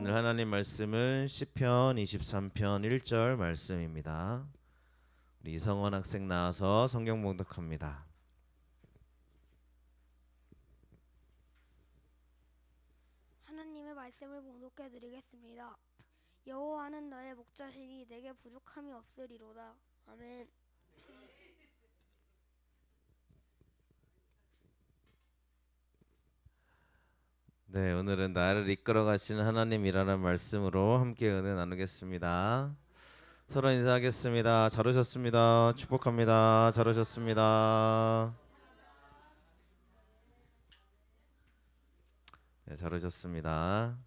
오늘 하나님 말씀은 시편 23편 1절 말씀입니다. 우리 이성원 학생 나와서 성경 봉독합니다. 하나님의 말씀을 봉독해 드리겠습니다. 여호와는 나의 목자시니 내게 부족함이 없으리로다. 아멘. 네, 오늘은 나를 이끌어 가시는 하나님이라는 말씀으로 함께 은혜 나누겠습니다. 서로 인사하겠습니다. 잘 오셨습니다. 축복합니다. 잘 오셨습니다. 네, 잘 오셨습니다.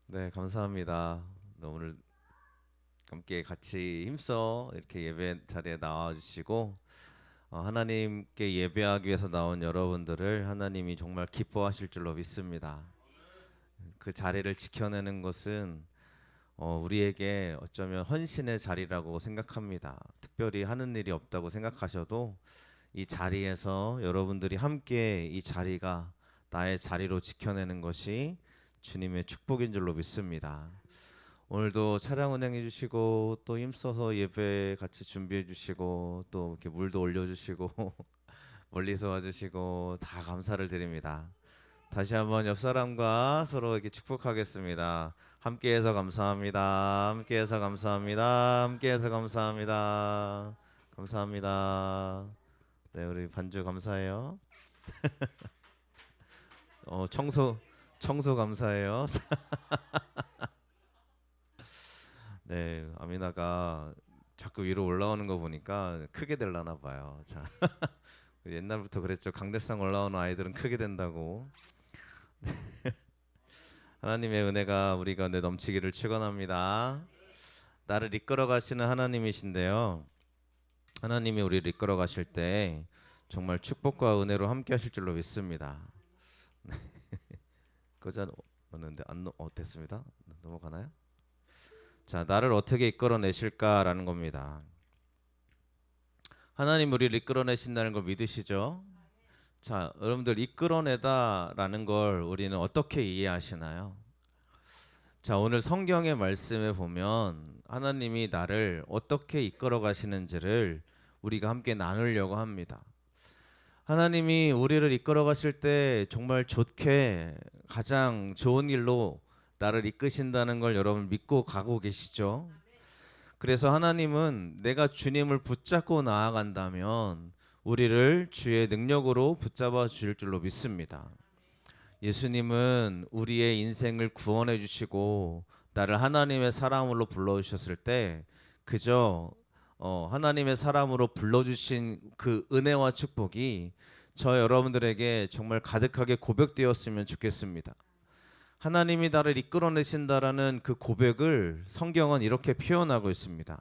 네, 감사합니다. 오늘 함께 같이 힘써 이렇게 예배 자리에 나와 주시고 하나님께 예배하기 위해서 나온 여러분들을 하나님이 정말 기뻐하실 줄로 믿습니다. 그 자리를 지켜내는 것은 우리에게 어쩌면 헌신의 자리라고 생각합니다. 특별히 하는 일이 없다고 생각하셔도 이 자리에서 여러분들이 함께 이 자리가 나의 자리로 지켜내는 것이 주님의 축복인 줄로 믿습니다. 오늘도 차량 운행해 주시고 또 힘써서 예배 같이 준비해 주시고 또 이렇게 물도 올려 주시고 멀리서 와 주시고 다 감사를 드립니다. 다시 한번 옆 사람과 서로 이렇게 축복하겠습니다. 함께해서 감사합니다. 함께해서 감사합니다. 함께해서 감사합니다. 감사합니다. 네, 우리 반주 감사해요. 청소 감사해요. 네, 아미나가 자꾸 위로 올라오는 거 보니까 크게 되려나 봐요. 자, 옛날부터 그랬죠. 강대상 올라오는 아이들은 크게 된다고. 하나님의 은혜가 우리 가운데 넘치기를 축원합니다. 나를 이끌어 가시는 하나님이신데요. 하나님이 우리를 이끌어 가실 때 정말 축복과 은혜로 함께 하실 줄로 믿습니다. 그전 왔는데 안 됐습니다. 넘어가나요? 자, 나를 어떻게 이끌어내실까라는 겁니다. 하나님 우리를 이끌어내신다는 걸 믿으시죠? 자, 여러분들 이끌어내다라는 걸 우리는 어떻게 이해하시나요? 자, 오늘 성경의 말씀에 보면 하나님이 나를 어떻게 이끌어 가시는지를 우리가 함께 나누려고 합니다. 하나님이 우리를 이끌어 가실 때 정말 좋게 가장 좋은 일로 나를 이끄신다는 걸 여러분 믿고 가고 계시죠? 그래서 하나님은 내가 주님을 붙잡고 나아간다면 우리를 주의 능력으로 붙잡아 주실 줄로 믿습니다. 예수님은 우리의 인생을 구원해 주시고 나를 하나님의 사람으로 불러주셨을 때 그저 하나님의 사람으로 불러주신 그 은혜와 축복이 저 여러분들에게 정말 가득하게 고백되었으면 좋겠습니다. 하나님이 나를 이끌어내신다라는 그 고백을 성경은 이렇게 표현하고 있습니다.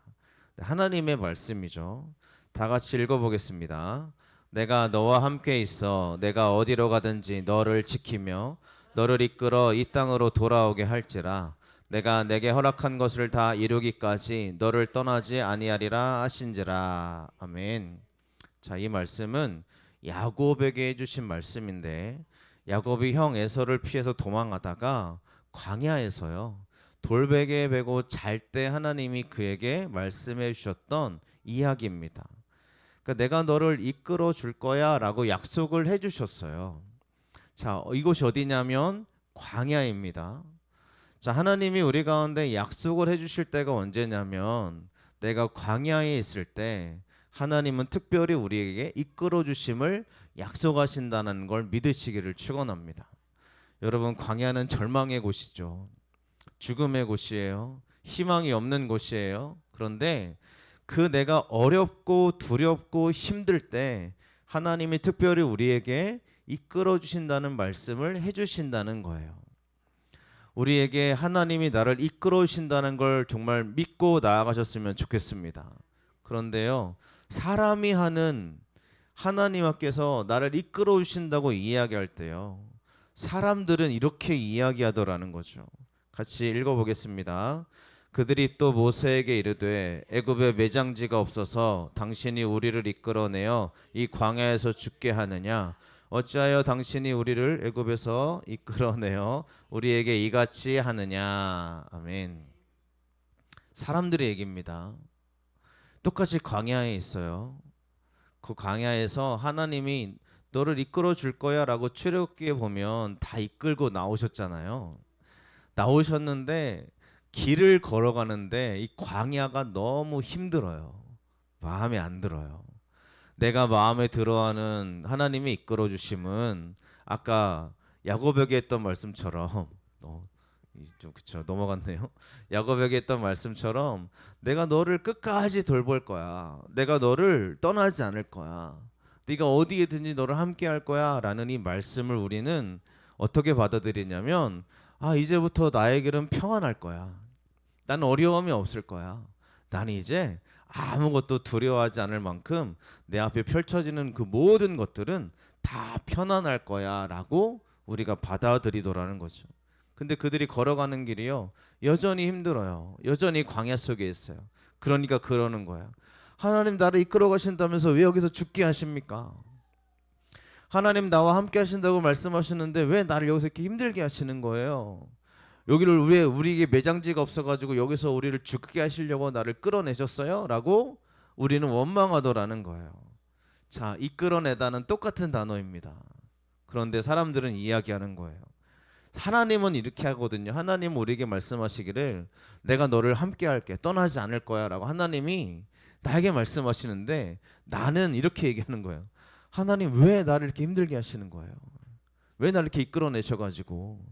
하나님의 말씀이죠. 다 같이 읽어보겠습니다. 내가 너와 함께 있어 내가 어디로 가든지 너를 지키며 너를 이끌어 이 땅으로 돌아오게 할지라 내가 내게 허락한 것을 다 이루기까지 너를 떠나지 아니하리라 하신지라. 아멘. 자, 이 말씀은 야곱에게 해주신 말씀인데 야곱이 형 에서를 피해서 도망하다가 광야에서요 돌베개 베고 잘 때 하나님이 그에게 말씀해 주셨던 이야기입니다. 그러니까 내가 너를 이끌어 줄 거야 라고 약속을 해 주셨어요. 자, 이곳이 어디냐면 광야입니다. 자, 하나님이 우리 가운데 약속을 해 주실 때가 언제냐면 내가 광야에 있을 때 하나님은 특별히 우리에게 이끌어 주심을 약속하신다는 걸 믿으시기를 축원합니다. 여러분, 광야는 절망의 곳이죠. 죽음의 곳이에요. 희망이 없는 곳이에요. 그런데 그 내가 어렵고 두렵고 힘들 때 하나님이 특별히 우리에게 이끌어 주신다는 말씀을 해 주신다는 거예요. 우리에게 하나님이 나를 이끌어 주신다는 걸 정말 믿고 나아가셨으면 좋겠습니다. 그런데요, 사람이 하는 하나님께서 나를 이끌어 주신다고 이야기할 때요, 사람들은 이렇게 이야기하더라는 거죠. 같이 읽어보겠습니다. 그들이 또 모세에게 이르되 애굽에 매장지가 없어서 당신이 우리를 이끌어내어 이 광야에서 죽게 하느냐? 어찌하여 당신이 우리를 애굽에서 이끌어내어 우리에게 이같이 하느냐? 아멘. 사람들의 얘기입니다. 똑같이 광야에 있어요. 그 광야에서 하나님이 너를 이끌어 줄 거야라고 출애굽기에 보면 다 이끌고 나오셨잖아요. 나오셨는데 길을 걸어가는데 이 광야가 너무 힘들어요. 마음에 안 들어요. 내가 마음에 들어하는 하나님의 이끌어 주심은 아까 야고보에게 했던 말씀처럼 좀 그쵸 넘어갔네요. 야고보에게 했던 말씀처럼 내가 너를 끝까지 돌볼 거야. 내가 너를 떠나지 않을 거야. 네가 어디에든지 너를 함께 할 거야 라는 이 말씀을 우리는 어떻게 받아들이냐면 이제부터 나에게는 평안할 거야. 나는 어려움이 없을 거야. 나는 이제 아무것도 두려워하지 않을 만큼 내 앞에 펼쳐지는 그 모든 것들은 다 편안할 거야 라고 우리가 받아들이더라는 거죠. 근데 그들이 걸어가는 길이요 여전히 힘들어요. 여전히 광야 속에 있어요. 그러니까 그러는 거야. 하나님 나를 이끌어 가신다면서 왜 여기서 죽게 하십니까? 하나님 나와 함께 하신다고 말씀하시는데 왜 나를 여기서 이렇게 힘들게 하시는 거예요? 여기를 왜 우리에게 매장지가 없어가지고 여기서 우리를 죽게 하시려고 나를 끌어내셨어요? 라고 우리는 원망하더라는 거예요. 자, 이끌어내다는 똑같은 단어입니다. 그런데 사람들은 이야기하는 거예요. 하나님은 이렇게 하거든요. 하나님은 우리에게 말씀하시기를 내가 너를 함께 할게, 떠나지 않을 거야 라고 하나님이 나에게 말씀하시는데 나는 이렇게 얘기하는 거예요. 하나님 왜 나를 이렇게 힘들게 하시는 거예요? 왜 나를 이렇게 이끌어내셔가지고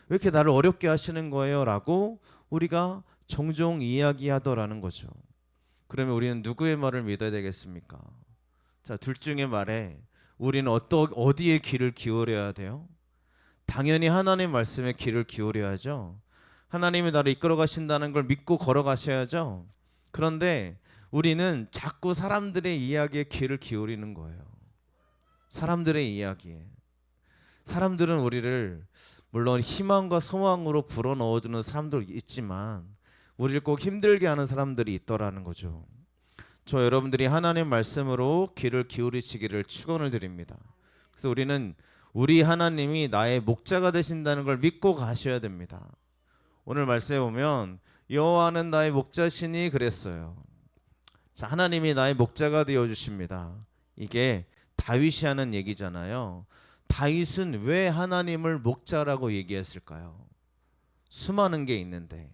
왜 이렇게 나를 어렵게 하시는 거예요? 라고 우리가 종종 이야기하더라는 거죠. 그러면 우리는 누구의 말을 믿어야 되겠습니까? 자, 둘 중에 말에 우리는 어디에 귀를 기울여야 돼요? 당연히 하나님 말씀에 귀를 기울여야죠. 하나님이 나를 이끌어 가신다는 걸 믿고 걸어가셔야죠. 그런데 우리는 자꾸 사람들의 이야기에 귀를 기울이는 거예요. 사람들의 이야기에. 사람들은 우리를 물론 희망과 소망으로 불어넣어주는 사람도 있지만 우리를 꼭 힘들게 하는 사람들이 있더라는 거죠. 저 여러분들이 하나님 말씀으로 귀를 기울이시기를 축원을 드립니다. 그래서 우리는 우리 하나님이 나의 목자가 되신다는 걸 믿고 가셔야 됩니다. 오늘 말씀에 보면 여호와는 나의 목자시니 그랬어요. 자, 하나님이 나의 목자가 되어 주십니다. 이게 다윗이 하는 얘기잖아요. 다윗은 왜 하나님을 목자라고 얘기했을까요? 수많은 게 있는데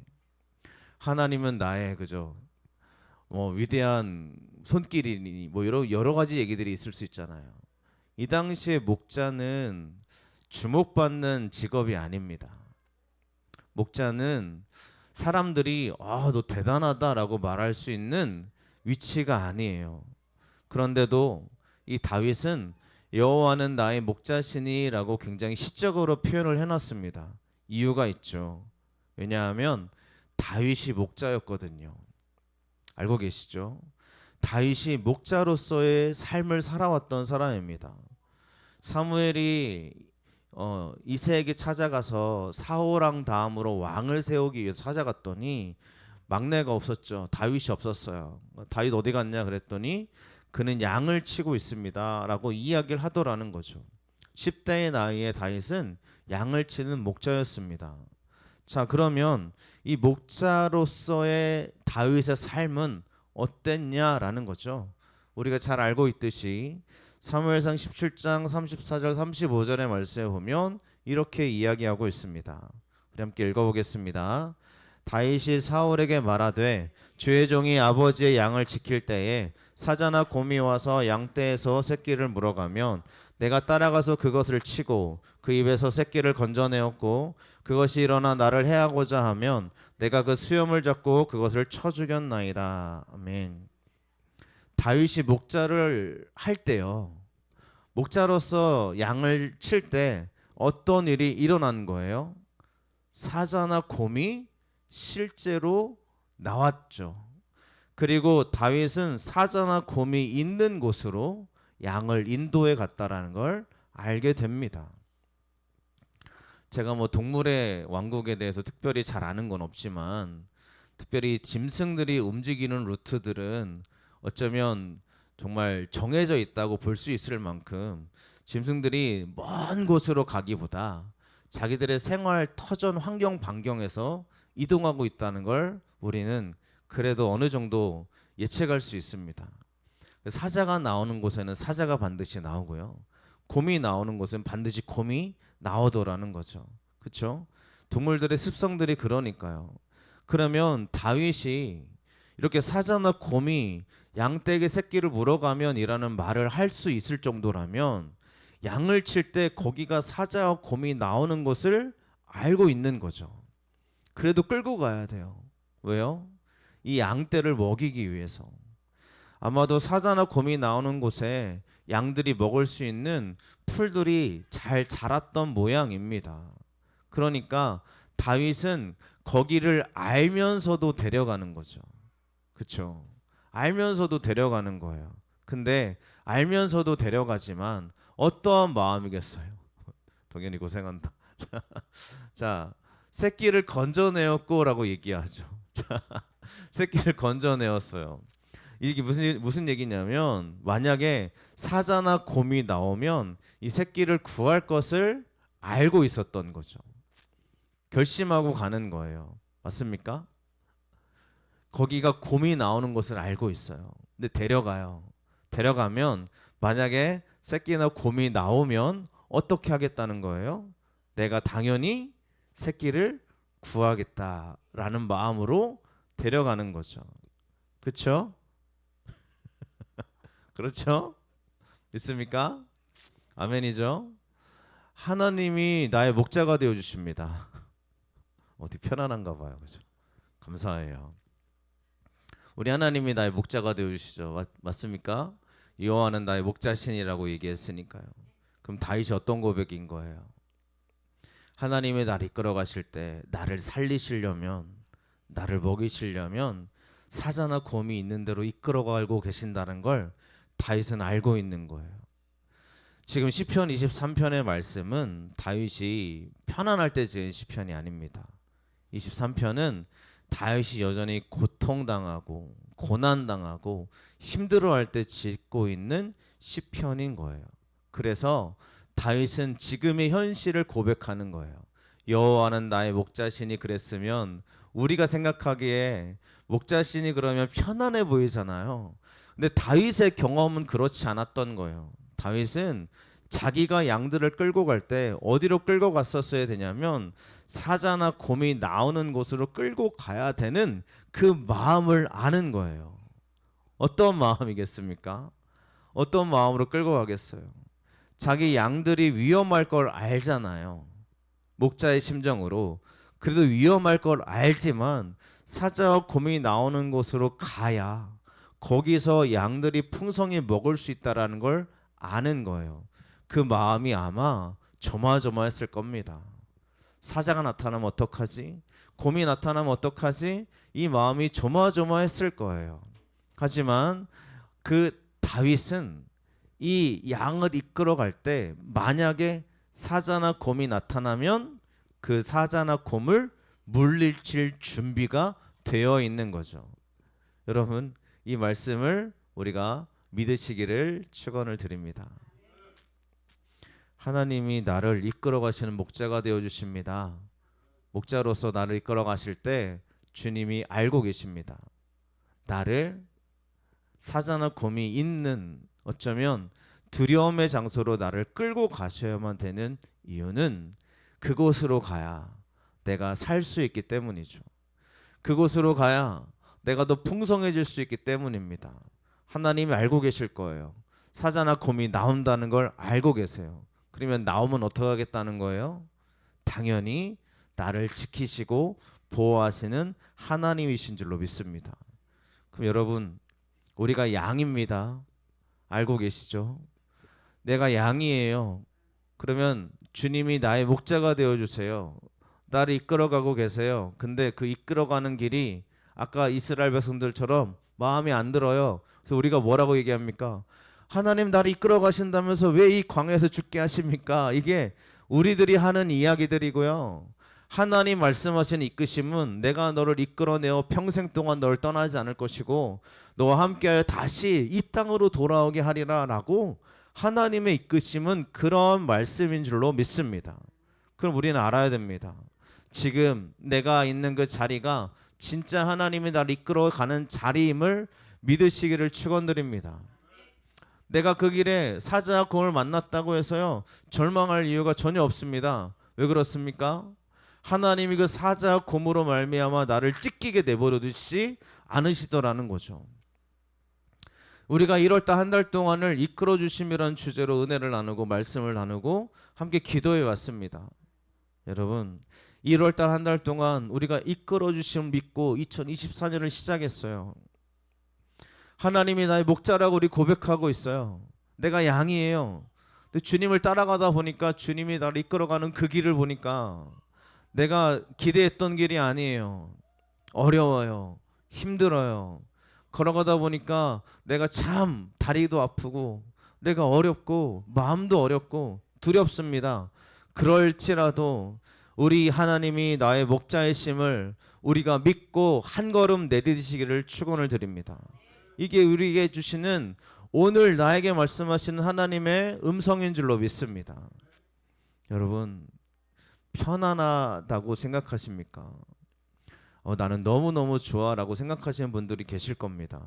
하나님은 나의 위대한 손길이니 여러 가지 얘기들이 있을 수 있잖아요. 이 당시에 목자는 주목받는 직업이 아닙니다. 목자는 사람들이 너 대단하다라고 말할 수 있는 위치가 아니에요. 그런데도 이 다윗은 여호와는 나의 목자시니라고 굉장히 시적으로 표현을 해놨습니다. 이유가 있죠. 왜냐하면 다윗이 목자였거든요. 알고 계시죠? 다윗이 목자로서의 삶을 살아왔던 사람입니다. 사무엘이 이새에게 찾아가서 사울왕 다음으로 왕을 세우기 위해서 찾아갔더니 막내가 없었죠. 다윗이 없었어요. 다윗 어디 갔냐 그랬더니 그는 양을 치고 있습니다 라고 이야기를 하더라는 거죠. 10대의 나이에 다윗은 양을 치는 목자였습니다. 자, 그러면 이 목자로서의 다윗의 삶은 어땠냐라는 거죠. 우리가 잘 알고 있듯이 사무엘상 17장 34절 35절의 말씀에 보면 이렇게 이야기하고 있습니다. 우리 함께 읽어보겠습니다. 다윗이 사울에게 말하되 주의 종이 아버지의 양을 지킬 때에 사자나 곰이 와서 양떼에서 새끼를 물어가면 내가 따라가서 그것을 치고 그 입에서 새끼를 건져내었고 그것이 일어나 나를 해하고자 하면 내가 그 수염을 잡고 그것을 쳐 죽였나이다. 아멘. 다윗이 목자를 할 때요, 목자로서 양을 칠 때 어떤 일이 일어난 거예요? 사자나 곰이 실제로 나왔죠. 그리고 다윗은 사자나 곰이 있는 곳으로 양을 인도해 갔다라는 걸 알게 됩니다. 제가 동물의 왕국에 대해서 특별히 잘 아는 건 없지만 특별히 짐승들이 움직이는 루트들은 어쩌면 정말 정해져 있다고 볼 수 있을 만큼 짐승들이 먼 곳으로 가기보다 자기들의 생활 터전 환경 반경에서 이동하고 있다는 걸 우리는 그래도 어느 정도 예측할 수 있습니다. 사자가 나오는 곳에는 사자가 반드시 나오고요. 곰이 나오는 곳은 반드시 곰이 나오더라는 거죠. 그렇죠? 동물들의 습성들이 그러니까요. 그러면 다윗이 이렇게 사자나 곰이 양떼에게 새끼를 물어가면이라는 말을 할 수 있을 정도라면 양을 칠 때 거기가 사자와 곰이 나오는 것을 알고 있는 거죠. 그래도 끌고 가야 돼요. 왜요? 이 양떼를 먹이기 위해서. 아마도 사자나 곰이 나오는 곳에 양들이 먹을 수 있는 풀들이 잘 자랐던 모양입니다. 그러니까 다윗은 거기를 알면서도 데려가는 거죠. 그렇죠? 알면서도 데려가는 거예요. 근데 알면서도 데려가지만 어떠한 마음이겠어요? 동현이 고생한다. 자, 새끼를 건져내었고라고 얘기하죠. 새끼를 건져내었어요. 이게 무슨 얘기냐면 만약에 사자나 곰이 나오면 이 새끼를 구할 것을 알고 있었던 거죠. 결심하고 가는 거예요. 맞습니까? 거기가 곰이 나오는 것을 알고 있어요. 근데 데려가요. 데려가면 만약에 새끼나 곰이 나오면 어떻게 하겠다는 거예요? 내가 당연히 새끼를 구하겠다라는 마음으로 데려가는 거죠. 그렇죠? 그렇죠? 믿습니까? 아멘이죠? 하나님이 나의 목자가 되어 주십니다. 어디 편안한가 봐요. 그죠? 감사해요. 우리 하나님이 나의 목자가 되어 주시죠. 맞습니까? 여호와는 나의 목자신이라고 얘기했으니까요. 그럼 다윗이 어떤 고백인 거예요? 하나님이 나를 이끌어 가실 때 나를 살리시려면, 나를 먹이시려면 사자나 곰이 있는 대로 이끌어 가고 계신다는 걸 다윗은 알고 있는 거예요. 지금 시편 23편의 말씀은 다윗이 편안할 때 지은 시편이 아닙니다. 23편은 다윗이 여전히 고통당하고 고난당하고 힘들어할 때 짓고 있는 시편인 거예요. 그래서 다윗은 지금의 현실을 고백하는 거예요. 여호와는 나의 목자시니 그랬으면 우리가 생각하기에 목자시니 그러면 편안해 보이잖아요. 근데 다윗의 경험은 그렇지 않았던 거예요. 다윗은 자기가 양들을 끌고 갈 때 어디로 끌고 갔었어야 되냐면 사자나 곰이 나오는 곳으로 끌고 가야 되는 그 마음을 아는 거예요. 어떤 마음이겠습니까? 어떤 마음으로 끌고 가겠어요? 자기 양들이 위험할 걸 알잖아요. 목자의 심정으로. 그래도 위험할 걸 알지만 사자와 곰이 나오는 곳으로 가야 거기서 양들이 풍성히 먹을 수 있다라는 걸 아는 거예요. 그 마음이 아마 조마조마했을 겁니다. 사자가 나타나면 어떡하지? 곰이 나타나면 어떡하지? 이 마음이 조마조마했을 거예요. 하지만 그 다윗은 이 양을 이끌어 갈 때 만약에 사자나 곰이 나타나면 그 사자나 곰을 물리칠 준비가 되어 있는 거죠. 여러분, 이 말씀을 우리가 믿으시기를 축원을 드립니다. 하나님이 나를 이끌어 가시는 목자가 되어 주십니다. 목자로서 나를 이끌어 가실 때 주님이 알고 계십니다. 나를 사자나 곰이 있는 어쩌면 두려움의 장소로 나를 끌고 가셔야만 되는 이유는 그곳으로 가야 내가 살 수 있기 때문이죠. 그곳으로 가야 내가 더 풍성해질 수 있기 때문입니다. 하나님이 알고 계실 거예요. 사자나 곰이 나온다는 걸 알고 계세요. 그러면 나오면 어떻게 하겠다는 거예요? 당연히 나를 지키시고 보호하시는 하나님이신 줄로 믿습니다. 그럼 여러분, 우리가 양입니다. 알고 계시죠? 내가 양이에요. 그러면 주님이 나의 목자가 되어주세요. 나를 이끌어가고 계세요. 근데 그 이끌어가는 길이 아까 이스라엘 백성들처럼 마음에 안 들어요. 그래서 우리가 뭐라고 얘기합니까? 하나님 나를 이끌어 가신다면서 왜 이 광야에서 죽게 하십니까? 이게 우리들이 하는 이야기들이고요. 하나님 말씀하신 이끄심은 내가 너를 이끌어내어 평생 동안 너를 떠나지 않을 것이고 너와 함께하여 다시 이 땅으로 돌아오게 하리라 라고 하나님의 이끄심은 그런 말씀인 줄로 믿습니다. 그럼 우리는 알아야 됩니다. 지금 내가 있는 그 자리가 진짜 하나님이 나를 이끌어가는 자리임을 믿으시기를 축원드립니다. 내가 그 길에 사자와 곰을 만났다고 해서요 절망할 이유가 전혀 없습니다. 왜 그렇습니까? 하나님이 그 사자와 곰으로 말미암아 나를 찢기게 내버려 두시지 않으시더라는 거죠. 우리가 1월달 한 달 동안을 이끌어 주심이라는 주제로 은혜를 나누고 말씀을 나누고 함께 기도해 왔습니다. 여러분 1월달 한 달 동안 우리가 이끌어 주심을 믿고 2024년을 시작했어요. 하나님이 나의 목자라고 우리 고백하고 있어요. 내가 양이에요. 근데 주님을 따라가다 보니까 주님이 나를 이끌어가는 그 길을 보니까 내가 기대했던 길이 아니에요. 어려워요. 힘들어요. 걸어가다 보니까 내가 참 다리도 아프고 내가 어렵고 마음도 어렵고 두렵습니다. 그럴지라도 우리 하나님이 나의 목자이심을 우리가 믿고 한 걸음 내디디시기를 축원을 드립니다. 이게 우리에게 주시는 오늘 나에게 말씀하시는 하나님의 음성인 줄로 믿습니다. 여러분 편안하다고 생각하십니까? 나는 너무너무 좋아라고 생각하시는 분들이 계실 겁니다.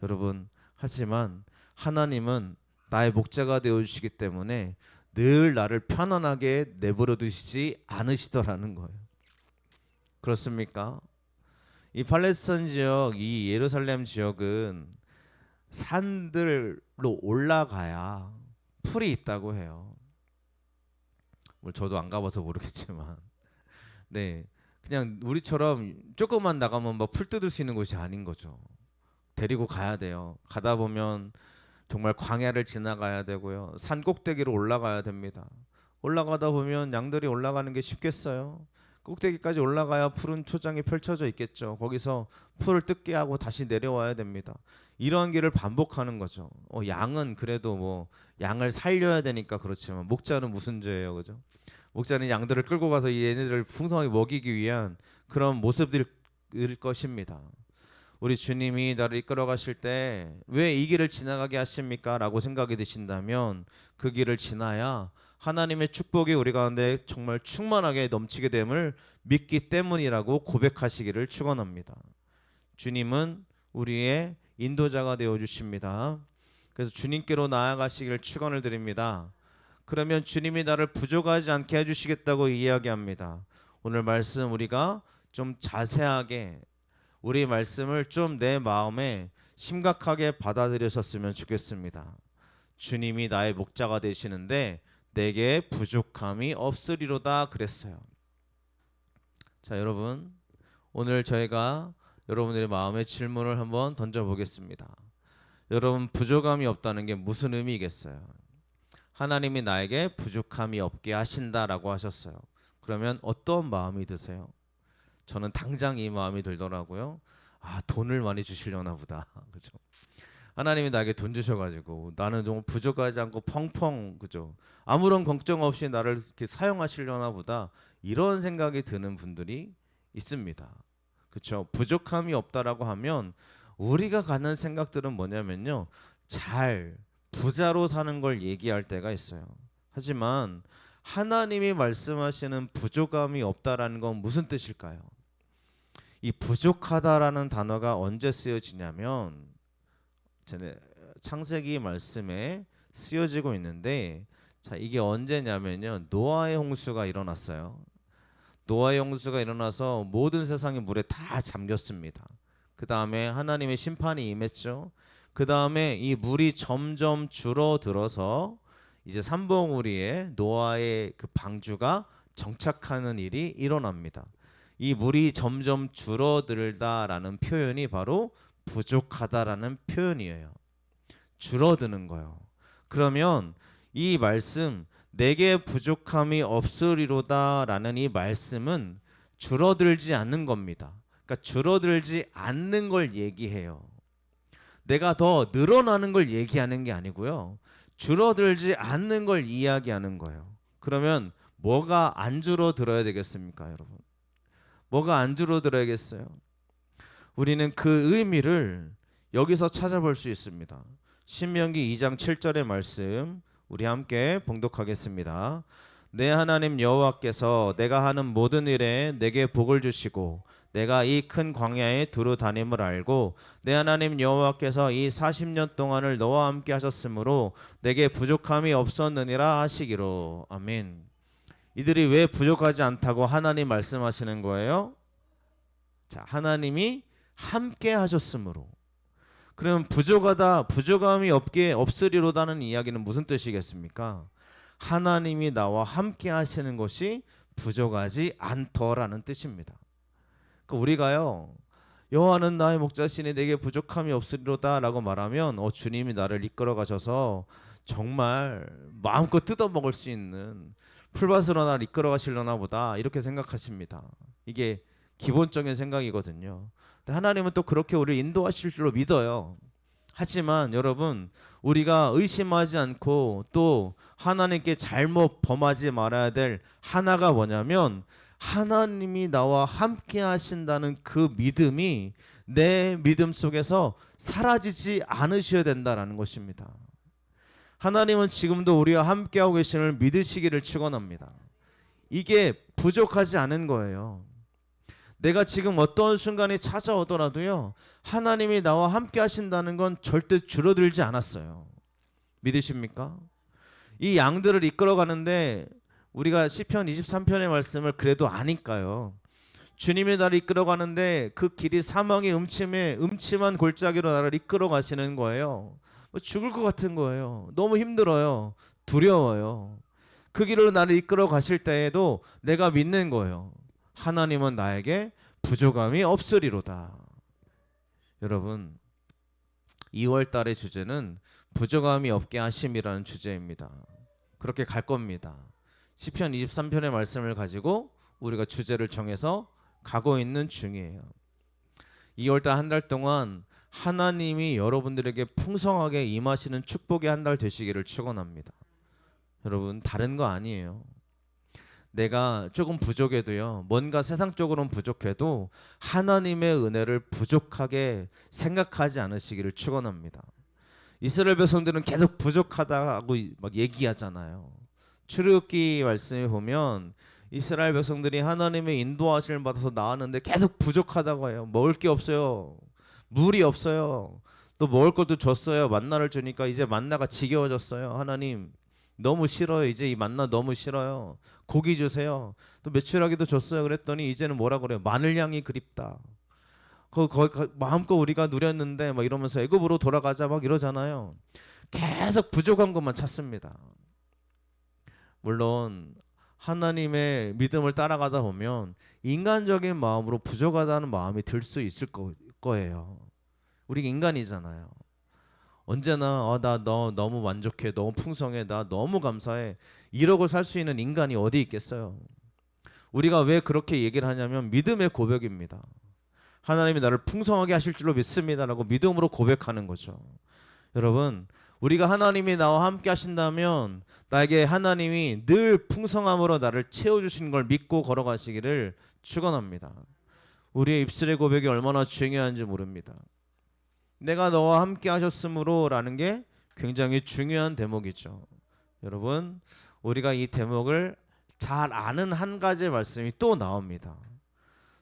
여러분 하지만 하나님은 나의 목자가 되어주시기 때문에 늘 나를 편안하게 내버려 두시지 않으시더라는 거예요. 그렇습니까? 이 팔레스타인 지역, 이 예루살렘 지역은 산들로 올라가야 풀이 있다고 해요. 뭐 저도 안 가봐서 모르겠지만, 네, 그냥 우리처럼 조금만 나가면 막 풀 뜯을 수 있는 곳이 아닌 거죠. 데리고 가야 돼요. 가다 보면 정말 광야를 지나가야 되고요. 산 꼭대기로 올라가야 됩니다. 올라가다 보면 양들이 올라가는 게 쉽겠어요? 꼭대기까지 올라가야 푸른 초장이 펼쳐져 있겠죠. 거기서 풀을 뜯게 하고 다시 내려와야 됩니다. 이러한 길을 반복하는 거죠. 양은 그래도 뭐 양을 살려야 되니까 그렇지만 목자는 무슨 죄예요, 그죠? 목자는 양들을 끌고 가서 얘네들을 풍성하게 먹이기 위한 그런 모습일 것입니다. 우리 주님이 나를 이끌어 가실 때 왜 이 길을 지나가게 하십니까? 라고 생각이 드신다면 그 길을 지나야 하나님의 축복이 우리 가운데 정말 충만하게 넘치게 됨을 믿기 때문이라고 고백하시기를 축원합니다. 주님은 우리의 인도자가 되어 주십니다. 그래서 주님께로 나아가시기를 축원을 드립니다. 그러면 주님이 나를 부족하지 않게 해주시겠다고 이야기합니다. 오늘 말씀 우리가 좀 자세하게 우리 말씀을 좀 내 마음에 심각하게 받아들여셨으면 좋겠습니다. 주님이 나의 목자가 되시는데 내게 부족함이 없으리로다 그랬어요. 자, 여러분 오늘 저희가 여러분들의 마음에 질문을 한번 던져보겠습니다. 여러분 부족함이 없다는 게 무슨 의미겠어요? 하나님이 나에게 부족함이 없게 하신다라고 하셨어요. 그러면 어떤 마음이 드세요? 저는 당장 이 마음이 들더라고요. 돈을 많이 주시려나 보다. 그죠? 하나님이 나에게 돈 주셔가지고 나는 좀 부족하지 않고 펑펑, 그죠? 아무런 걱정 없이 나를 이렇게 사용하시려나 보다. 이런 생각이 드는 분들이 있습니다. 그렇죠? 부족함이 없다라고 하면 우리가 갖는 생각들은 뭐냐면요, 잘 부자로 사는 걸 얘기할 때가 있어요. 하지만 하나님이 말씀하시는 부족함이 없다라는 건 무슨 뜻일까요? 이 부족하다라는 단어가 언제 쓰여지냐면 창세기 말씀에 쓰여지고 있는데, 자, 이게 언제냐면요, 노아의 홍수가 일어났어요. 노아의 홍수가 일어나서 모든 세상이 물에 다 잠겼습니다. 그 다음에 하나님의 심판이 임했죠. 그 다음에 이 물이 점점 줄어들어서 이제 산봉우리에 노아의 그 방주가 정착하는 일이 일어납니다. 이 물이 점점 줄어들다라는 표현이 바로 부족하다라는 표현이에요. 줄어드는 거예요. 그러면 이 말씀 내게 부족함이 없으리로다라는 이 말씀은 줄어들지 않는 겁니다. 그러니까 줄어들지 않는 걸 얘기해요. 내가 더 늘어나는 걸 얘기하는 게 아니고요, 줄어들지 않는 걸 이야기하는 거예요. 그러면 뭐가 안 줄어들어야 되겠습니까, 여러분? 뭐가 안 줄어들어야겠어요? 우리는 그 의미를 여기서 찾아볼 수 있습니다. 신명기 2장 7절의 말씀 우리 함께 봉독하겠습니다. 내 하나님 여호와께서 내가 하는 모든 일에 내게 복을 주시고 내가 이 큰 광야에 두루 다님을 알고 내 하나님 여호와께서 이 40년 동안을 너와 함께 하셨으므로 내게 부족함이 없었느니라 하시기로. 아멘. 이들이 왜 부족하지 않다고 하나님 말씀하시는 거예요? 자, 하나님이 함께 하셨으므로. 그러면 부족하다, 부족함이 없으리로다는 이야기는 무슨 뜻이겠습니까? 하나님이 나와 함께 하시는 것이 부족하지 않더라는 뜻입니다. 그러니까 우리가요, 여호와는 나의 목자시니 내게 부족함이 없으리로다라고 말하면 주님이 나를 이끌어 가셔서 정말 마음껏 뜯어 먹을 수 있는 풀밭으로 나를 이끌어 가시려나 보다 이렇게 생각하십니다. 이게 기본적인 생각이거든요. 근데 하나님은 또 그렇게 우리를 인도하실 줄로 믿어요. 하지만 여러분, 우리가 의심하지 않고 또 하나님께 잘못 범하지 말아야 될 하나가 뭐냐면 하나님이 나와 함께 하신다는 그 믿음이 내 믿음 속에서 사라지지 않으셔야 된다라는 것입니다. 하나님은 지금도 우리와 함께하고 계심을 믿으시기를 축원합니다. 이게 부족하지 않은 거예요. 내가 지금 어떤 순간이 찾아오더라도요, 하나님이 나와 함께 하신다는 건 절대 줄어들지 않았어요. 믿으십니까? 이 양들을 이끌어 가는데 우리가 시편 23편의 말씀을 그래도 아니까요. 주님이 나를 이끌어 가는데 그 길이 사망의 음침한 골짜기로 나를 이끌어 가시는 거예요. 죽을 것 같은 거예요. 너무 힘들어요. 두려워요. 그 길로 나를 이끌어 가실 때에도 내가 믿는 거예요. 하나님은 나에게 부족함이 없으리로다. 여러분, 2월 달의 주제는 부족함이 없게 하심이라는 주제입니다. 그렇게 갈 겁니다. 시편 23편의 말씀을 가지고 우리가 주제를 정해서 가고 있는 중이에요. 2월 달 한 달 동안 하나님이 여러분들에게 풍성하게 임하시는 축복의 한 달 되시기를 축원합니다. 여러분, 다른 거 아니에요. 내가 조금 부족해도요, 뭔가 세상적으로는 부족해도 하나님의 은혜를 부족하게 생각하지 않으시기를 축원합니다. 이스라엘 백성들은 계속 부족하다고 막 얘기하잖아요. 출애굽기 말씀에 보면 이스라엘 백성들이 하나님의 인도하심을 받아서 나왔는데 계속 부족하다고 해요. 먹을 게 없어요. 물이 없어요. 또 먹을 것도 줬어요. 만나를 주니까 이제 만나가 지겨워졌어요. 하나님 너무 싫어요. 이제 이 만나 너무 싫어요. 고기 주세요. 또 메추라기도 줬어요. 그랬더니 이제는 뭐라 그래요? 마늘향이 그립다. 마음껏 우리가 누렸는데 막 이러면서 애굽으로 돌아가자 막 이러잖아요. 계속 부족한 것만 찾습니다. 물론 하나님의 믿음을 따라가다 보면 인간적인 마음으로 부족하다는 마음이 들 수 있을 거예요. 우리 인간이잖아요. 언제나 나 너무 만족해, 너무 풍성해, 나 너무 감사해 이러고 살 수 있는 인간이 어디 있겠어요. 우리가 왜 그렇게 얘기를 하냐면 믿음의 고백입니다. 하나님이 나를 풍성하게 하실 줄로 믿습니다라고 믿음으로 고백하는 거죠. 여러분, 우리가 하나님이 나와 함께 하신다면 나에게 하나님이 늘 풍성함으로 나를 채워주시는 걸 믿고 걸어가시기를 축원합니다. 우리의 입술의 고백이 얼마나 중요한지 모릅니다. 내가 너와 함께 하셨으므로 라는 게 굉장히 중요한 대목이죠. 여러분, 우리가 이 대목을 잘 아는 한 가지의 말씀이 또 나옵니다.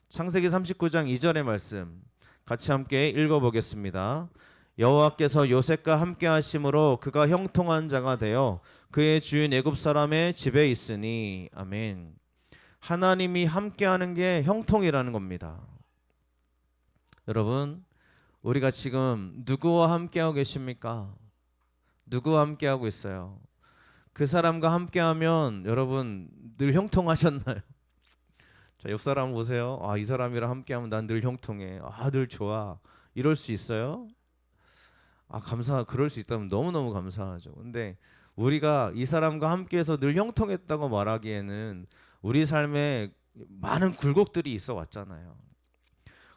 창세기 39장 2절의 말씀 같이 함께 읽어보겠습니다. 여호와께서 요셉과 함께 하심으로 그가 형통한 자가 되어 그의 주인 애굽 사람의 집에 있으니. 아멘. 하나님이 함께하는 게 형통이라는 겁니다. 여러분, 우리가 지금 누구와 함께하고 계십니까? 누구와 함께하고 있어요? 그 사람과 함께하면 여러분 늘 형통하셨나요? 자, 옆 사람 보세요. 이 사람이랑 함께하면 난 늘 형통해. 늘 좋아. 이럴 수 있어요? 그럴 수 있다면 너무너무 감사하죠. 근데 우리가 이 사람과 함께해서 늘 형통했다고 말하기에는 우리 삶에 많은 굴곡들이 있어 왔잖아요.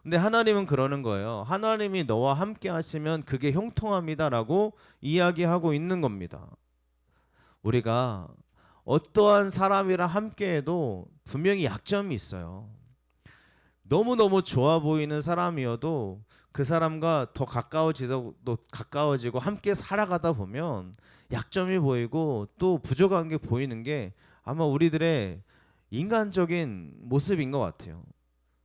근데 하나님은 그러는 거예요. 하나님이 너와 함께 하시면 그게 형통합니다라고 이야기하고 있는 겁니다. 우리가 어떠한 사람이랑 함께해도 분명히 약점이 있어요. 너무너무 좋아 보이는 사람이어도 그 사람과 더 가까워지고 함께 살아가다 보면 약점이 보이고 또 부족한 게 보이는 게 아마 우리들의 인간적인 모습인 것 같아요.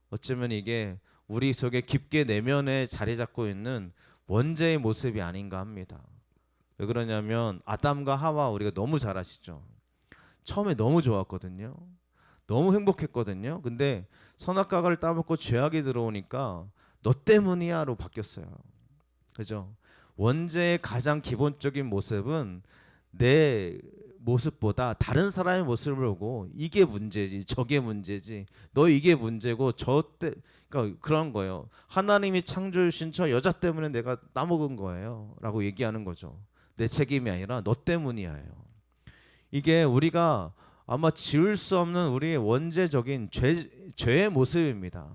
어쩌면 이게 우리 속에 깊게 내면에 자리 잡고 있는 원죄의 모습이 아닌가 합니다. 왜 그러냐면 아담과 하와 우리가 너무 잘 아시죠? 처음에 너무 좋았거든요. 너무 행복했거든요. 근데 선악과를 따먹고 죄악이 들어오니까 너 때문이야로 바뀌었어요. 그죠? 원죄의 가장 기본적인 모습은 내 모습보다 다른 사람의 모습을 보고 이게 문제지 저게 문제지 너 이게 문제고 그러니까 그런 거예요. 하나님이 창조해 주신 저 여자 때문에 내가 따먹은 거예요 라고 얘기하는 거죠. 내 책임이 아니라 너 때문이야요. 이게 우리가 아마 지울 수 없는 우리의 원죄적인 죄의 모습입니다.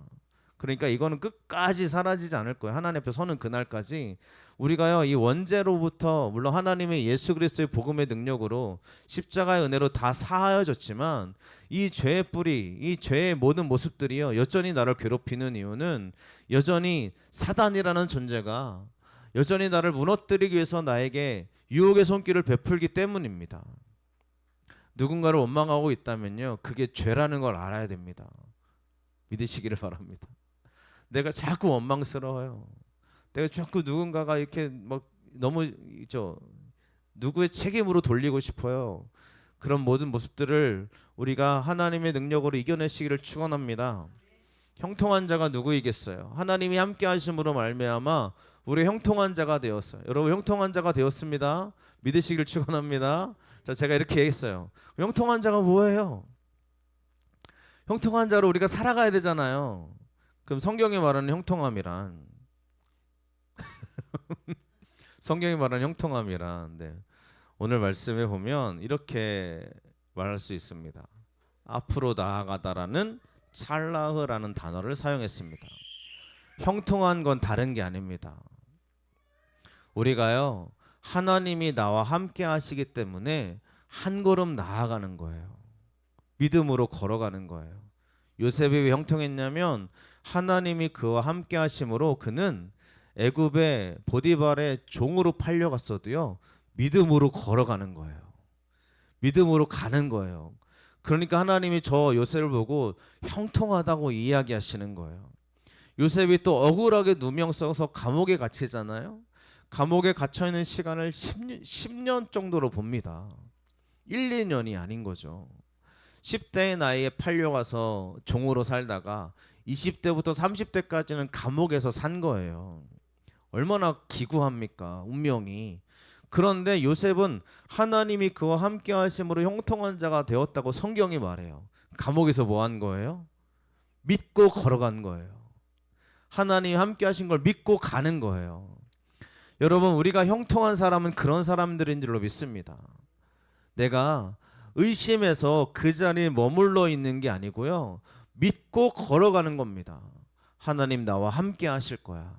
그러니까 이거는 끝까지 사라지지 않을 거예요. 하나님 앞에 서는 그날까지 우리가요 이 원죄로부터 물론 하나님의 예수 그리스도의 복음의 능력으로 십자가의 은혜로 다 사하여졌지만 이 죄의 뿌리, 이 죄의 모든 모습들이요 여전히 나를 괴롭히는 이유는 여전히 사단이라는 존재가 여전히 나를 무너뜨리기 위해서 나에게 유혹의 손길을 베풀기 때문입니다. 누군가를 원망하고 있다면요 그게 죄라는 걸 알아야 됩니다. 믿으시기를 바랍니다. 내가 자꾸 원망스러워요. 내가 자꾸 누군가가 이렇게 막 너무 누구의 책임으로 돌리고 싶어요. 그런 모든 모습들을 우리가 하나님의 능력으로 이겨내시기를 축원합니다. 형통한 자가 누구이겠어요? 하나님이 함께 하심으로 말미암아 우리 형통한 자가 되었어요. 여러분 형통한 자가 되었습니다. 믿으시기를 축원합니다. 자, 제가 이렇게 얘기했어요. 형통한 자가 뭐예요? 형통한 자로 우리가 살아가야 되잖아요. 그럼 성경이 말하는 형통함이란 성경이 말하는 형통함이란 오늘 말씀에 보면 이렇게 말할 수 있습니다. 앞으로 나아가다라는 찰라흐라는 단어를 사용했습니다. 형통한 건 다른 게 아닙니다. 우리가요 하나님이 나와 함께 하시기 때문에 한 걸음 나아가는 거예요. 믿음으로 걸어가는 거예요. 요셉이 왜 형통했냐면 하나님이 그와 함께 하심으로 그는 애굽의 보디발의 종으로 팔려갔어도요 믿음으로 걸어가는 거예요. 믿음으로 가는 거예요. 그러니까 하나님이 저 요셉을 보고 형통하다고 이야기하시는 거예요. 요셉이 또 억울하게 누명 써서 감옥에 갇히잖아요. 감옥에 갇혀있는 시간을 10년 정도로 봅니다. 1, 2년이 아닌 거죠. 10대의 나이에 팔려가서 종으로 살다가 20대부터 30대까지는 감옥에서 산 거예요. 얼마나 기구합니까? 운명이. 그런데 요셉은 하나님이 그와 함께 하심으로 형통한 자가 되었다고 성경이 말해요. 감옥에서 뭐 한 거예요? 믿고 걸어간 거예요. 하나님이 함께 하신 걸 믿고 가는 거예요. 여러분 우리가 형통한 사람은 그런 사람들인 줄로 믿습니다. 내가 의심해서 그 자리에 머물러 있는 게 아니고요. 믿고 걸어가는 겁니다. 하나님 나와 함께 하실 거야.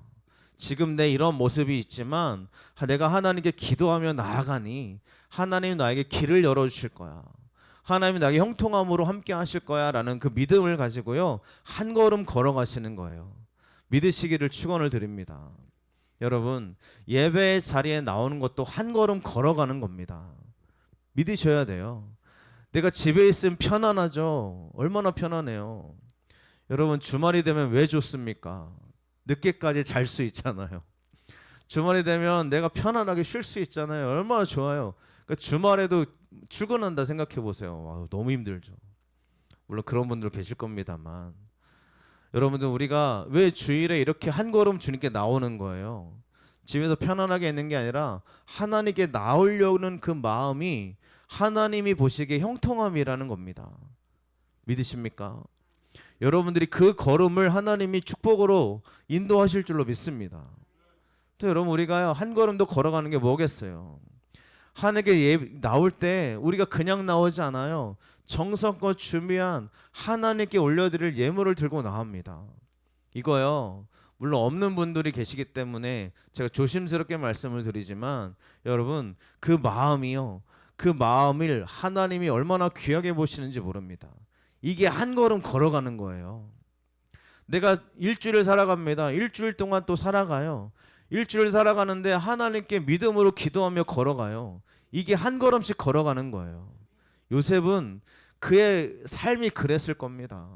지금 내 이런 모습이 있지만 내가 하나님께 기도하며 나아가니 하나님 나에게 길을 열어주실 거야. 하나님 나에게 형통함으로 함께 하실 거야 라는 그 믿음을 가지고요. 한 걸음 걸어가시는 거예요. 믿으시기를 축원을 드립니다. 여러분 예배의 자리에 나오는 것도 한 걸음 걸어가는 겁니다. 믿으셔야 돼요. 내가 집에 있으면 편안하죠. 얼마나 편안해요. 여러분 주말이 되면 왜 좋습니까? 늦게까지 잘 수 있잖아요. 주말이 되면 내가 편안하게 쉴 수 있잖아요. 얼마나 좋아요. 그러니까 주말에도 출근한다 생각해 보세요. 와, 너무 힘들죠. 물론 그런 분들 계실 겁니다만 여러분들 우리가 왜 주일에 이렇게 한 걸음 주님께 나오는 거예요? 집에서 편안하게 있는 게 아니라 하나님께 나오려는 그 마음이 하나님이 보시기에 형통함이라는 겁니다. 믿으십니까? 여러분들이 그 걸음을 하나님이 축복으로 인도하실 줄로 믿습니다. 또 여러분 우리가요 한 걸음도 걸어가는 게 뭐겠어요? 하나님께 나올 때 우리가 그냥 나오지 않아요. 정성껏 준비한 하나님께 올려드릴 예물을 들고 나옵니다. 이거요 물론 없는 분들이 계시기 때문에 제가 조심스럽게 말씀을 드리지만 여러분 그 마음이요 그 마음을 하나님이 얼마나 귀하게 보시는지 모릅니다. 이게 한 걸음 걸어가는 거예요. 내가 일주일을 살아갑니다. 일주일 동안 또 살아가요. 일주일 살아가는데 하나님께 믿음으로 기도하며 걸어가요. 이게 한 걸음씩 걸어가는 거예요. 요셉은 그의 삶이 그랬을 겁니다.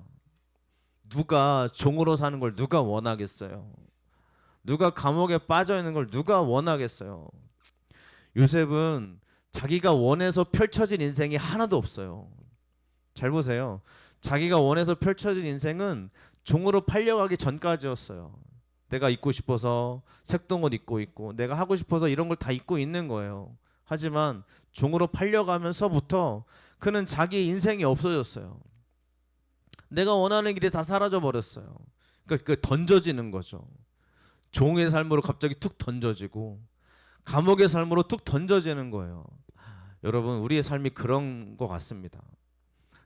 누가 종으로 사는 걸 누가 원하겠어요? 누가 감옥에 빠져 있는 걸 누가 원하겠어요? 요셉은 자기가 원해서 펼쳐진 인생이 하나도 없어요. 잘 보세요. 자기가 원해서 펼쳐진 인생은 종으로 팔려가기 전까지였어요. 내가 입고 싶어서 색동옷 입고 있고 내가 하고 싶어서 이런 걸 다 입고 있는 거예요. 하지만 종으로 팔려가면서부터 그는 자기 인생이 없어졌어요. 내가 원하는 길이 다 사라져 버렸어요. 그러니까 그 던져지는 거죠. 종의 삶으로 갑자기 툭 던져지고 감옥의 삶으로 툭 던져지는 거예요. 여러분, 우리의 삶이 그런 것 같습니다.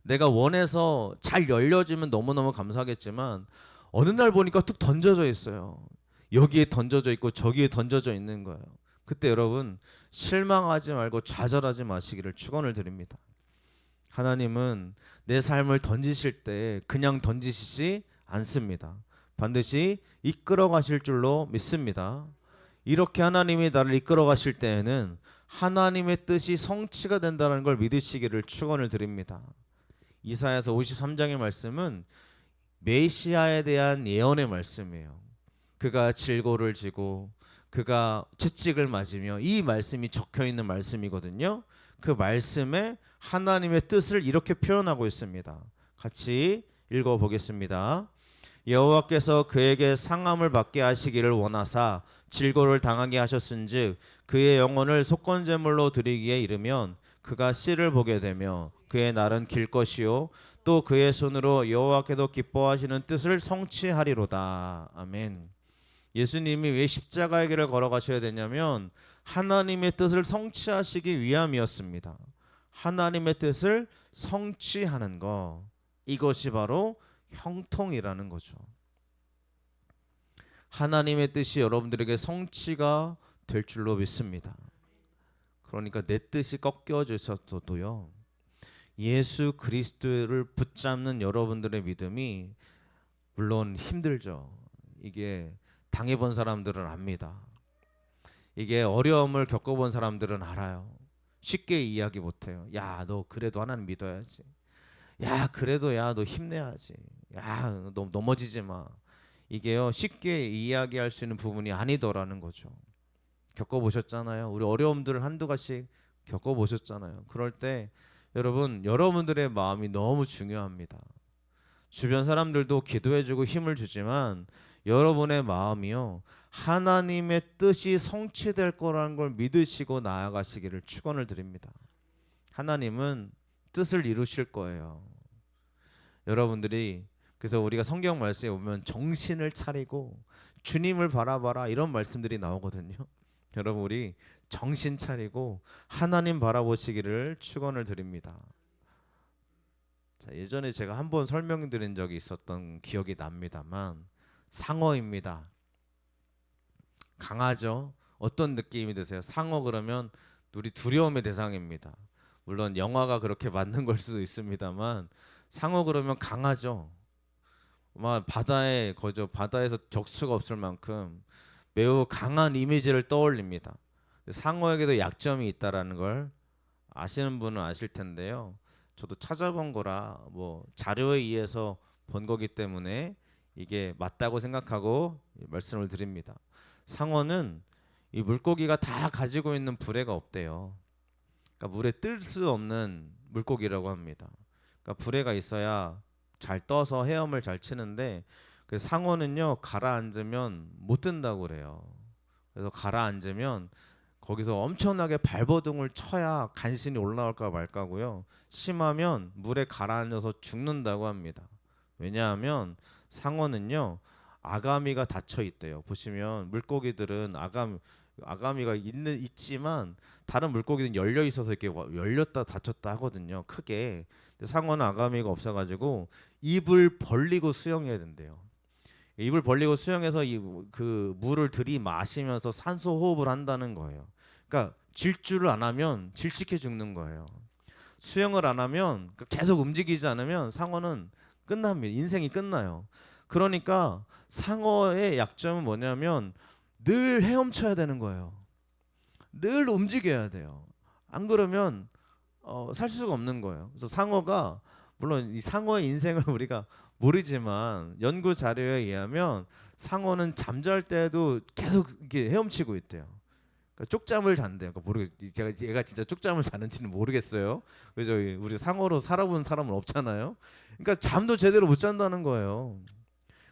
내가 원해서 잘 열려지면 너무너무 감사하겠지만 어느 날 보니까 툭 던져져 있어요. 여기에 던져져 있고 저기에 던져져 있는 거예요. 그때 여러분, 실망하지 말고 좌절하지 마시기를 축원을 드립니다. 하나님은 내 삶을 던지실 때 그냥 던지시지 않습니다. 반드시 이끌어 가실 줄로 믿습니다. 이렇게 하나님이 나를 이끌어 가실 때에는 하나님의 뜻이 성취가 된다는 걸 믿으시기를 축원을 드립니다. 이사야서 53장의 말씀은 메시아에 대한 예언의 말씀이에요. 그가 질고를 지고 그가 채찍을 맞으며, 이 말씀이 적혀 있는 말씀이거든요. 그 말씀에 하나님의 뜻을 이렇게 표현하고 있습니다. 같이 읽어 보겠습니다. 여호와께서 그에게 상함을 받게 하시기를 원하사 질고를 당하게 하셨은즉 그의 영혼을 속건제물로 드리기에 이르면 그가 씨를 보게 되며 그의 날은 길 것이요 또 그의 손으로 여호와께도 기뻐하시는 뜻을 성취하리로다. 아멘. 예수님이 왜 십자가의 길을 걸어가셔야 되냐면 하나님의 뜻을 성취하시기 위함이었습니다. 하나님의 뜻을 성취하는 것, 이것이 바로 형통이라는 거죠. 하나님의 뜻이 여러분들에게 성취가 될 줄로 믿습니다. 그러니까 내 뜻이 꺾여져서도요, 예수 그리스도를 붙잡는 여러분들의 믿음이 물론 힘들죠. 이게 당해본 사람들은 압니다. 이게 어려움을 겪어본 사람들은 알아요. 쉽게 이야기 못해요. 야, 너 그래도 하나님 믿어야지. 야, 그래도 야, 너 힘내야지. 야, 너 넘어지지 마. 이게요, 쉽게 이야기할 수 있는 부분이 아니더라는 거죠. 겪어보셨잖아요. 우리 어려움들을 한두 가지씩 겪어보셨잖아요. 그럴 때 여러분, 여러분들의 마음이 너무 중요합니다. 주변 사람들도 기도해주고 힘을 주지만 여러분의 마음이요, 하나님의 뜻이 성취될 거라는 걸 믿으시고 나아가시기를 축원을 드립니다. 하나님은 뜻을 이루실 거예요. 여러분들이, 그래서 우리가 성경 말씀에 보면 정신을 차리고 주님을 바라봐라 이런 말씀들이 나오거든요. 여러분, 우리 정신 차리고 하나님 바라보시기를 축원을 드립니다. 자, 예전에 제가 한번 설명드린 적이 있었던 기억이 납니다만, 상어입니다. 강하죠? 어떤 느낌이 드세요? 상어 그러면 우리 두려움의 대상입니다. 물론 영화가 그렇게 만든 걸 수도 있습니다만 상어 그러면 강하죠. 막 바다에 거저 바다에서 적수가 없을 만큼 매우 강한 이미지를 떠올립니다. 상어에게도 약점이 있다라는 걸 아시는 분은 아실 텐데요. 저도 찾아본 거라 뭐 자료에 의해서 본 거기 때문에 이게 맞다고 생각하고 말씀을 드립니다. 상어는 이 물고기가 다 가지고 있는 부레가 없대요. 그러니까 물에 뜰 수 없는 물고기라고 합니다. 그러니까 부레가 있어야 잘 떠서 헤엄을 잘 치는데, 그 상어는요, 가라앉으면 못 뜬다고 그래요. 그래서 가라앉으면 거기서 엄청나게 발버둥을 쳐야 간신히 올라올까 말까고요. 심하면 물에 가라앉아서 죽는다고 합니다. 왜냐하면 상어는요, 아가미가 닫혀 있대요. 보시면 물고기들은 아가미가 있지만 다른 물고기는 열려 있어서 이렇게 열렸다 닫혔다 하거든요. 크게. 근데 상어는 아가미가 없어가지고 입을 벌리고 수영해야 된대요. 입을 벌리고 수영해서 그 물을 들이마시면서 산소 호흡을 한다는 거예요. 그러니까 질주를 안 하면 질식해 죽는 거예요. 수영을 안 하면, 계속 움직이지 않으면 상어는 끝납니다. 인생이 끝나요. 그러니까 상어의 약점은 뭐냐면 늘 헤엄쳐야 되는 거예요. 늘 움직여야 돼요. 안 그러면 살 수가 없는 거예요. 그래서 상어가 물론 이 상어의 인생을 우리가 모르지만 연구 자료에 의하면 상어는 잠잘 때도 계속 이렇게 헤엄치고 있대요. 그러니까 쪽잠을 잔대요. 그러니까 제가 얘가 진짜 쪽잠을 자는지는 모르겠어요. 그래서 우리 상어로 살아본 사람은 없잖아요. 그러니까 잠도 제대로 못 잔다는 거예요.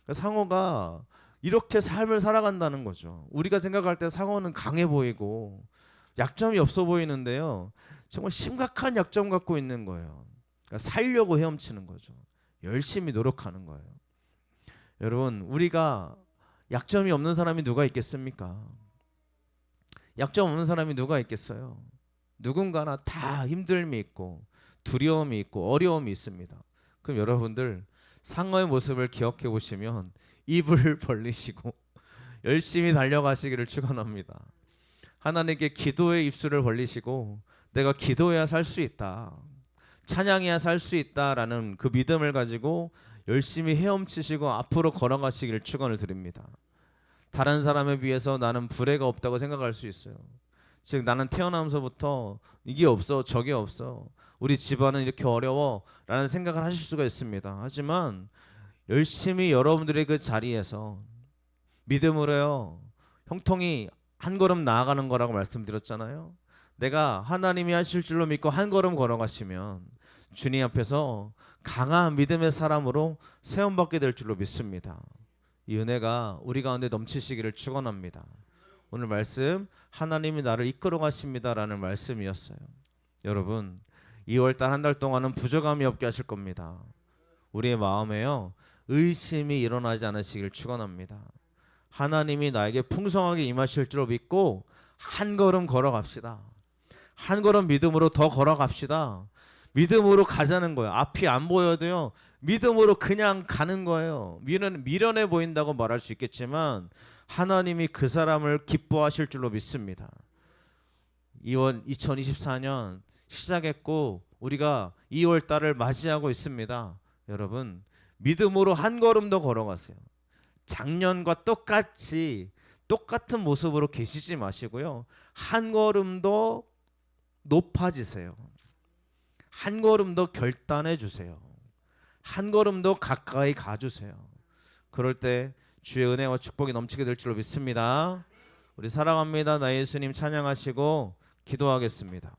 그러니까 상어가 이렇게 삶을 살아간다는 거죠. 우리가 생각할 때 상어는 강해 보이고 약점이 없어 보이는데요. 정말 심각한 약점 갖고 있는 거예요. 그러니까 살려고 헤엄치는 거죠. 열심히 노력하는 거예요. 여러분, 우리가 약점이 없는 사람이 누가 있겠습니까? 약점 없는 사람이 누가 있겠어요? 누군가나 다 힘듦이 있고 두려움이 있고 어려움이 있습니다. 그럼 여러분들 상어의 모습을 기억해 보시면 입을 벌리시고 열심히 달려가시기를 축원합니다. 하나님께 기도의 입술을 벌리시고 내가 기도해야 살 수 있다, 찬양해야 살 수 있다라는 그 믿음을 가지고 열심히 헤엄치시고 앞으로 걸어가시기를 축원을 드립니다. 다른 사람에 비해서 나는 부레가 없다고 생각할 수 있어요. 즉 나는 태어나면서부터 이게 없어 저게 없어 우리 집안은 이렇게 어려워 라는 생각을 하실 수가 있습니다. 하지만 열심히 여러분들의 그 자리에서 믿음으로요 형통이 한 걸음 나아가는 거라고 말씀드렸잖아요. 내가 하나님이 하실 줄로 믿고 한 걸음 걸어가시면 주님 앞에서 강한 믿음의 사람으로 세움받게 될 줄로 믿습니다. 이 은혜가 우리 가운데 넘치시기를 축원합니다. 오늘 말씀 하나님이 나를 이끌어 가십니다라는 말씀이었어요. 여러분 2월달 한 달 동안은 부족함이 없게 하실 겁니다. 우리의 마음에요 의심이 일어나지 않으시길 축원합니다. 하나님이 나에게 풍성하게 임하실 줄 믿고 한 걸음 걸어갑시다. 한 걸음 믿음으로 더 걸어갑시다. 믿음으로 가자는 거예요. 앞이 안 보여도요 믿음으로 그냥 가는 거예요. 미련해 보인다고 말할 수 있겠지만 하나님이 그 사람을 기뻐하실 줄로 믿습니다. 2024년 시작했고 우리가 2월 달을 맞이하고 있습니다. 여러분 믿음으로 한 걸음 더 걸어가세요. 작년과 똑같은 모습으로 계시지 마시고요. 한 걸음 더 높아지세요. 한 걸음 더 결단해 주세요. 한 걸음 더 가까이 가주세요. 그럴 때 주의 은혜와 축복이 넘치게 될 줄로 믿습니다. 우리 사랑합니다. 나 예수님 찬양하시고 기도하겠습니다.